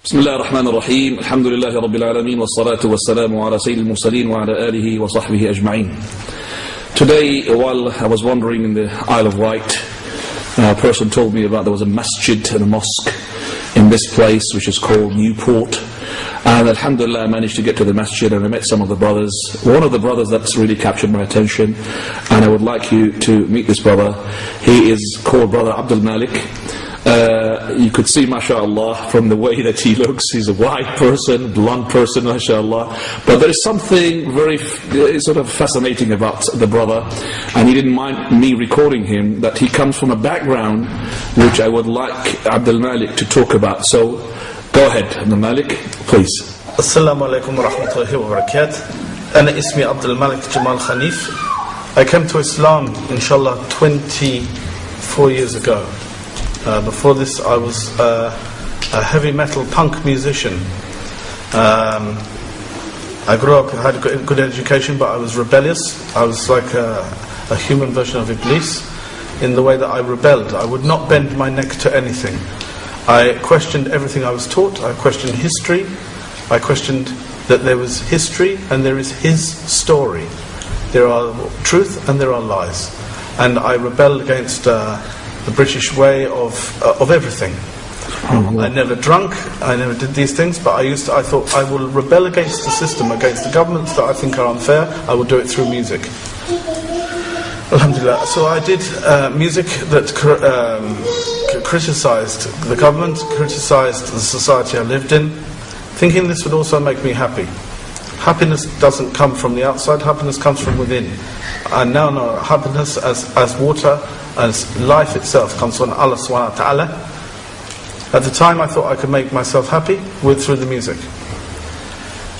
بسم الله الرحمن الرحيم الحمد لله رب العالمين والصلاة والسلام على سيد المرسلين وعلى آله وصحبه أجمعين. Today, while I was wandering in the Isle of Wight, a person told me about there was a masjid and a mosque in this place which is called Newport. And alhamdulillah, I managed to get to the masjid and I met some of the brothers. One of the brothers that's really captured my attention, and I would like you to meet this brother. He is called Brother Abdul Malik. You could see, mashallah, from the way that he looks, he's a white person, blonde person, mashallah. But there is something very sort of fascinating about the brother, and he didn't mind me recording him, that he comes from a background which I would like Abdul Malik to talk about. So, go ahead, Abdul Malik, please. Assalamu alaikum wa rahmatullahi wa barakatuh. Ana ismi Abdul Malik Jamal Khanif. I came to Islam, inshallah, 24 years ago. Before this, I was a heavy metal punk musician. I grew up, had a good education, but I was rebellious. I was like a human version of Iblis in the way that I rebelled. I would not bend my neck to anything. I questioned everything I was taught. I questioned history. I questioned that there was history and there is his story. There are truth and there are lies. And I rebelled against the British way of everything. I never drunk, I never did these things, but I thought I will rebel against the system, against the governments that I think are unfair. I will do it through music. Alhamdulillah. So I did music that criticised the government, criticised the society I lived in, thinking this would also make me happy. Happiness doesn't come from the outside, happiness comes from within. And now know happiness as water, as life itself comes from Allah subhanahu wa ta'ala. At the time I thought I could make myself happy through the music.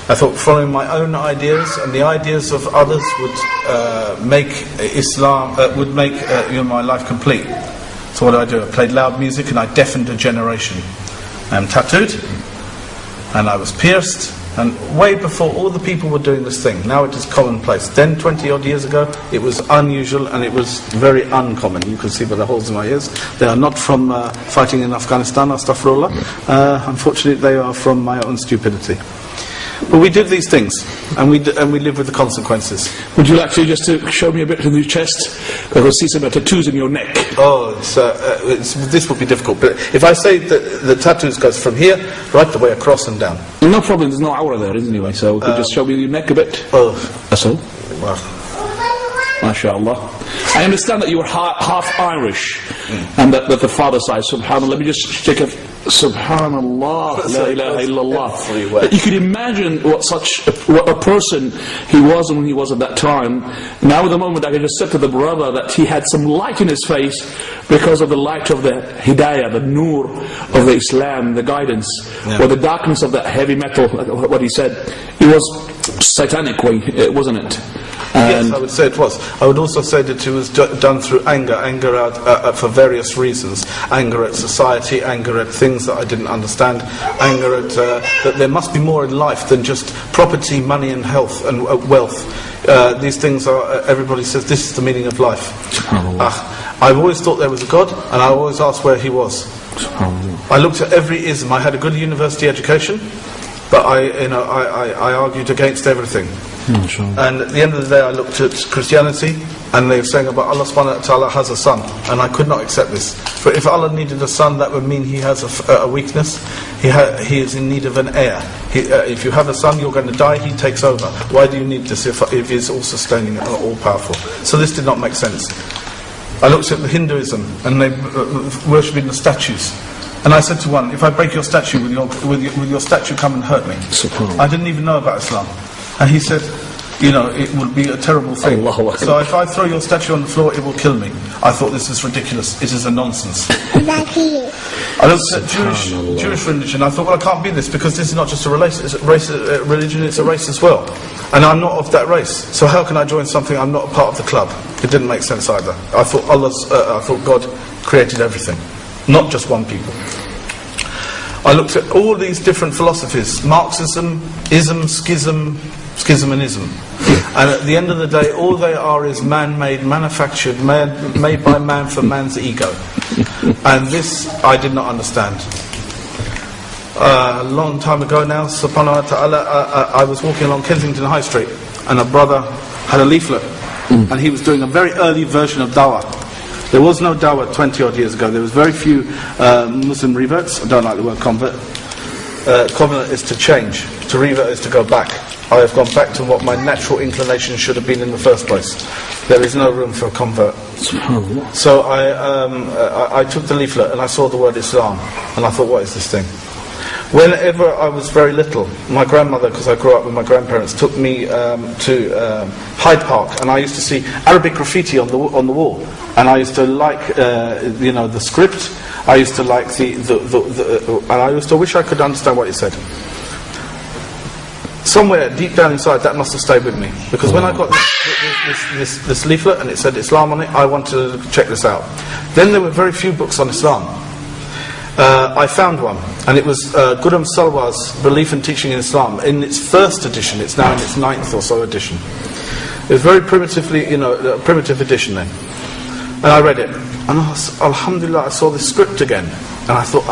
I thought following my own ideas and the ideas of others would make Islam, would make my life complete. So what did I do? I played loud music and I deafened a generation. I am tattooed and I was pierced, and way before all the people were doing this thing. Now it is commonplace. Then 20 odd years ago it was unusual and it was very uncommon. You can see by the holes in my ears. They are not from fighting in Afghanistan, astaghfirullah. Unfortunately they are from my own stupidity. But we did these things, and we live with the consequences. Would you like to just to show me a bit of your chest? Because I see some tattoos in your neck. Oh, this would be difficult. But if I say that the tattoos goes from here right the way across and down. No problem. There's no aura there, isn't anyway. So could you just show me your neck a bit? Oh, that's all. Wow. MashaAllah. I understand that you were half Irish, and that the father side. Subhanallah. Let me just check it. Subhanallah, la ilaha illallah. You could imagine what a person he was when he was at that time. Now at the moment I can just say to the brother that he had some light in his face because of the light of the hidayah, the nur of the Islam, the guidance, or the darkness of that heavy metal, what he said. It was satanic way, wasn't it? Yes, I would say it was. I would also say that it was done through anger for various reasons. Anger at society, anger at things that I didn't understand, anger at that there must be more in life than just property, money and health and wealth. These things are, everybody says this is the meaning of life. I've always thought there was a God, and I always asked where he was. I looked at every ism. I had a good university education, but I argued against everything. And at the end of the day I looked at Christianity, and they were saying about Allah subhanahu wa ta'ala has a son, and I could not accept this. For if Allah needed a son, that would mean he has a weakness. He is in need of an heir. If you have a son, you're going to die, he takes over. Why do you need this if he's all sustaining and all powerful? So this did not make sense. I looked at the Hinduism, and they worshipping the statues. And I said to one, if I break your statue, will your statue come and hurt me? I didn't even know about Islam. And he said, it would be a terrible thing. So if I throw your statue on the floor, it will kill me. I thought this is ridiculous. It is a nonsense. I looked at Jewish religion. I thought, well, I can't be this, because this is not just a religion, it's a race as well. And I'm not of that race. So how can I join something I'm not a part of the club? It didn't make sense either. I thought God created everything, not just one people. I looked at all these different philosophies: Marxism, ism, schism and ism. And at the end of the day, all they are is man-made, manufactured, made by man for man's ego. And this I did not understand. A long time ago now, subhanahu wa ta'ala, I was walking along Kensington High Street, and a brother had a leaflet, and he was doing a very early version of dawah. There was no dawah 20 odd years ago. There was very few Muslim reverts. I don't like the word convert. Convert is to change. To revert is to go back. I have gone back to what my natural inclination should have been in the first place. There is no room for a convert. So I took the leaflet and I saw the word Islam, and I thought, what is this thing? Whenever I was very little, my grandmother, because I grew up with my grandparents, took me to Hyde Park, and I used to see Arabic graffiti on the wall, and I used to like the script. I used to like and I used to wish I could understand what it said. Somewhere deep down inside, that must have stayed with me, because when I got this leaflet and it said Islam on it, I wanted to check this out. Then there were very few books on Islam. I found one, and it was Ghulam Salwar's Belief and Teaching in Islam. In its first edition, it's now in its 9th or so edition. It was very primitively, a primitive edition then. And I read it, and alhamdulillah, I saw this script again, and I thought,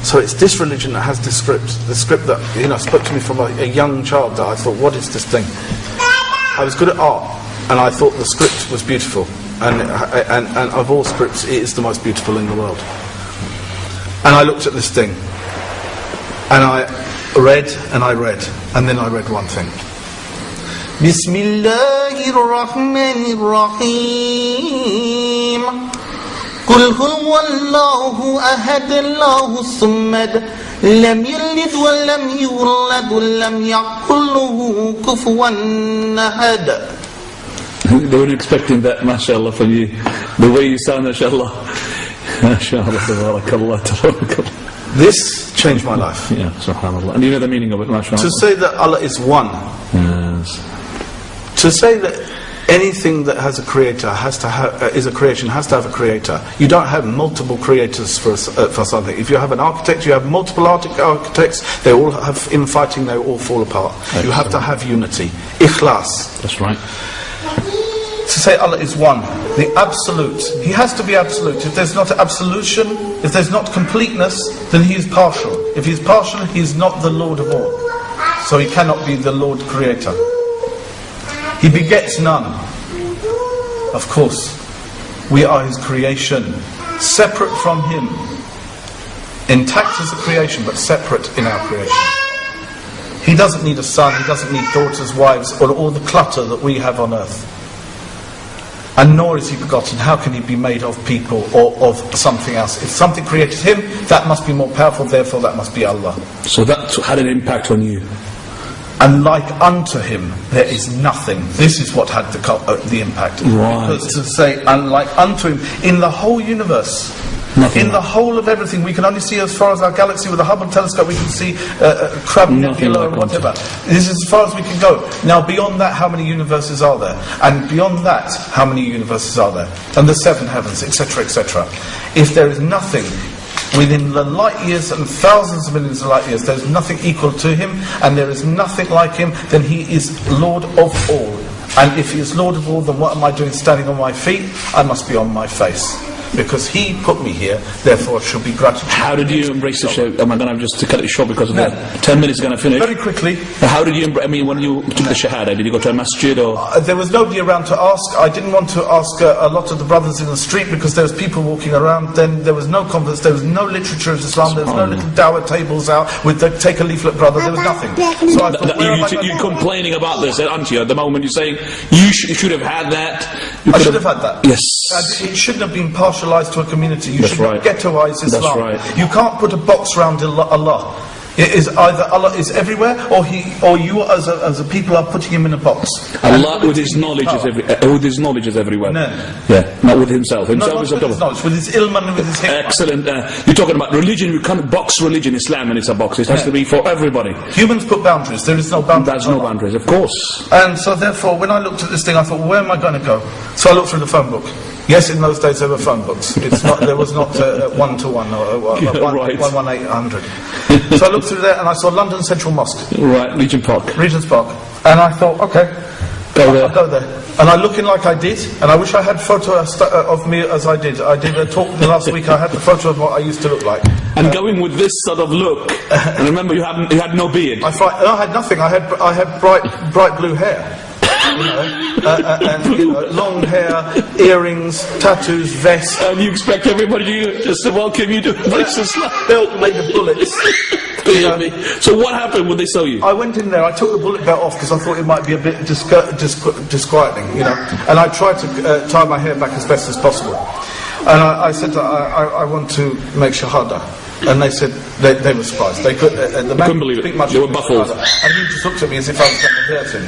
so it's this religion that has this script, the script that spoke to me from a young child. That I thought, what is this thing? I was good at art, and I thought the script was beautiful, and of all scripts, it is the most beautiful in the world. And I looked at this thing, and I read, and then I read one thing. Bismillahirrahmanirrahim. قل هو الله أحد الله الصمد لم يلد ولم يولد ولم يكن له كفوا أحد. They weren't expecting that, mashallah, from you. The way you sound, mashallah. MashaAllah, tabarakallah, tabarakallah. This changed my life. Yeah, subhanallah. And you know the meaning of it, mashallah. To say that Allah is one. Yes. To say that anything that has a creator is a creation has to have a creator. You don't have multiple creators for something. If you have an architect, you have multiple architects. They all have infighting. They all fall apart. Excellent. You have to have unity, ikhlas. That's right. To say Allah is one, the absolute, He has to be absolute. If there's not absolution, if there's not completeness, then He is partial. If He is partial, He is not the Lord of all. So He cannot be the Lord Creator. He begets none. Of course, we are His creation, separate from Him, intact as a creation, but separate in our creation. He doesn't need a son, He doesn't need daughters, wives, or all the clutter that we have on earth. And nor is He begotten. How can He be made of people or of something else? If something created Him, that must be more powerful, therefore that must be Allah. So that had an impact on you. And like unto Him, there is nothing. This is what had the impact. Right. Because to say, unlike unto Him, in the whole universe, nothing, in the whole of everything, we can only see as far as our galaxy. With the Hubble telescope, we can see Crab Nebula or whatever. This is as far as we can go. Now beyond that, how many universes are there? And beyond that, how many universes are there? And the 7 heavens, etc., etc. If there is nothing within the light years and thousands of millions of light years, there is nothing equal to Him, and there is nothing like Him, then He is Lord of all. And if He is Lord of all, then what am I doing standing on my feet? I must be on my face. Because He put me here, therefore should be gratitude. How did you embrace the show? Am I going to just cut it short because of that? 10 minutes going to finish? Very quickly. How did you when you took the shahada, did you go to a masjid or? There was nobody around to ask. I didn't want to ask a lot of the brothers in the street because there was people walking around. Then there was no conference, there was no literature of Islam, there was no little dawah tables out with the take a leaflet brother, there was nothing. So I thought, you're complaining about this, aren't you? At the moment you're saying you should have had that. I should have had that. Yes. It shouldn't have been partialised to a community. You That's should not ghettoise Islam. That's right. You can't put a box around Allah. It is either Allah is everywhere, or you as a people are putting Him in a box. Allah with His knowledge is everywhere. No. Yeah, not with Himself. Himself is with His knowledge, with His ilm and with His hikmah. Excellent. You're talking about religion. You can't box religion, Islam, and it's a box. It has to be for everybody. Humans put boundaries. There is no boundaries. There's no boundaries, of course. And so therefore, when I looked at this thing, I thought, where am I going to go? So I looked through the phone book. Yes, in those days there were phone books. There was not 1-to-1 or 1-1800. So I looked through there and I saw London Central Mosque. Right, Regent's Park. And I thought, okay, go there. I'll go there. And I look in like I did, and I wish I had a photo of me as I did. I did a talk last week, I had the photo of what I used to look like. And going with this sort of look, and remember you had no beard. I had nothing, I had bright blue hair. And long hair, earrings, tattoos, vest. And you expect everybody just to welcome you to Islam. Belt made of bullets. So what happened when they saw you? I went in there, I took the bullet belt off because I thought it might be a bit disquieting, and I tried to tie my hair back as best as possible. And I said that I want to make shahada. And they said they were surprised. They couldn't believe it. They were baffled. And he just looked at me as if I was going to hurt him.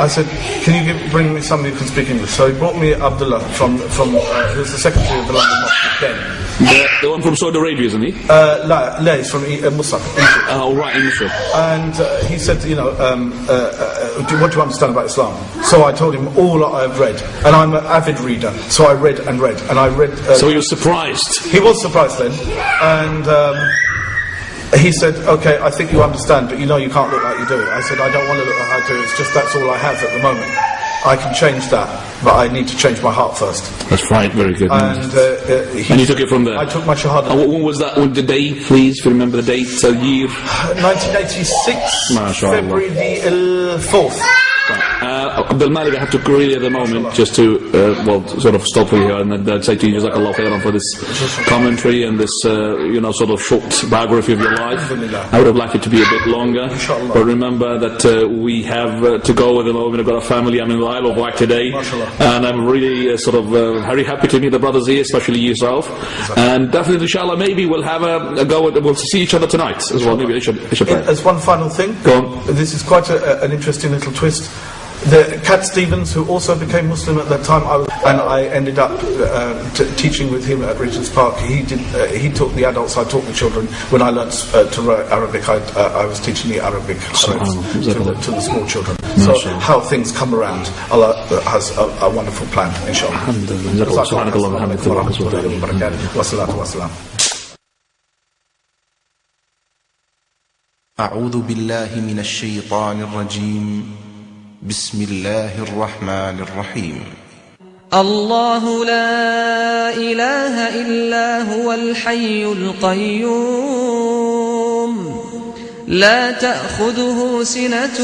I said, "Can you bring me somebody who can speak English?" So he brought me Abdullah from who's the secretary of the London Mosque then. The one from Saudi Arabia, isn't he? No, he's from Musab. Oh, right, in Musab. And he said, what do you understand about Islam? So I told him all that I've read, and I'm an avid reader. So I read, and I read. So he was surprised. He was surprised then, and. He said, "Okay, I think you understand, but you can't look like you do." I said, "I don't want to look like I do. It's just that's all I have at the moment. I can change that, but I need to change my heart first." That's right, very good. And you took it from there? I took my shahada. And when was that? The day, please, if you remember the date, year? 1986, February the 4th. Abdul Malik, I have to really at the moment just to sort of stop you here and say to you, Jazakallah khairan for this commentary and this sort of short biography of your life. I would have liked it to be a bit longer, but remember that we have to go at the moment. I've got a family. I'm in the Isle of Wight today, and I'm really very happy to meet the brothers here, especially yourself. And definitely, inshallah, maybe we'll have a go at, we'll see each other tonight as well. Maybe As one final thing, go on. This is quite an interesting little twist. Cat Stevens, who also became Muslim at that time, I ended up teaching with him at Regent's Park. He taught the adults, I taught the children. When I learnt to write Arabic, I was teaching the Arabic to the small children. So how things come around, Allah has a wonderful plan, inshallah. أعوذ بالله من الشيطان الرجيم بسم الله الرحمن الرحيم الله لا إله إلا هو الحي القيوم لا تأخذه سنة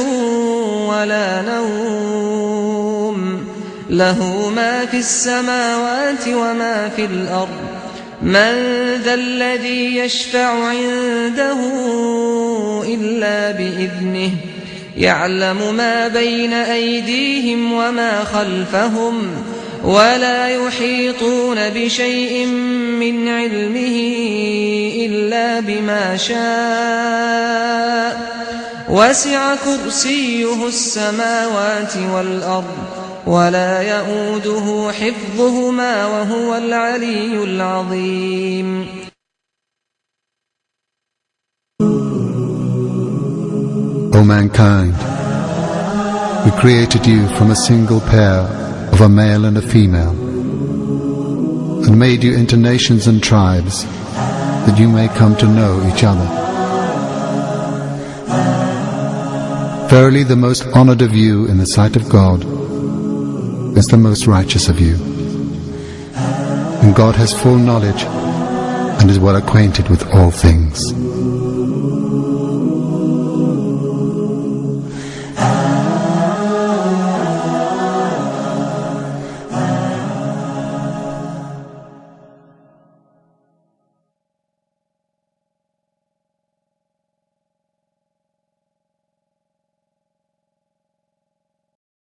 ولا نوم له ما في السماوات وما في الأرض من ذا الذي يشفع عنده إلا بإذنه يعلم ما بين أيديهم وما خلفهم ولا يحيطون بشيء من علمه إلا بما شاء وسع كرسيه السماوات والأرض ولا يؤوده حفظهما وهو العلي العظيم. O mankind, we created you from a single pair of a male and a female, and made you into nations and tribes, that you may come to know each other. Verily the most honored of you in the sight of God is the most righteous of you. And God has full knowledge and is well acquainted with all things.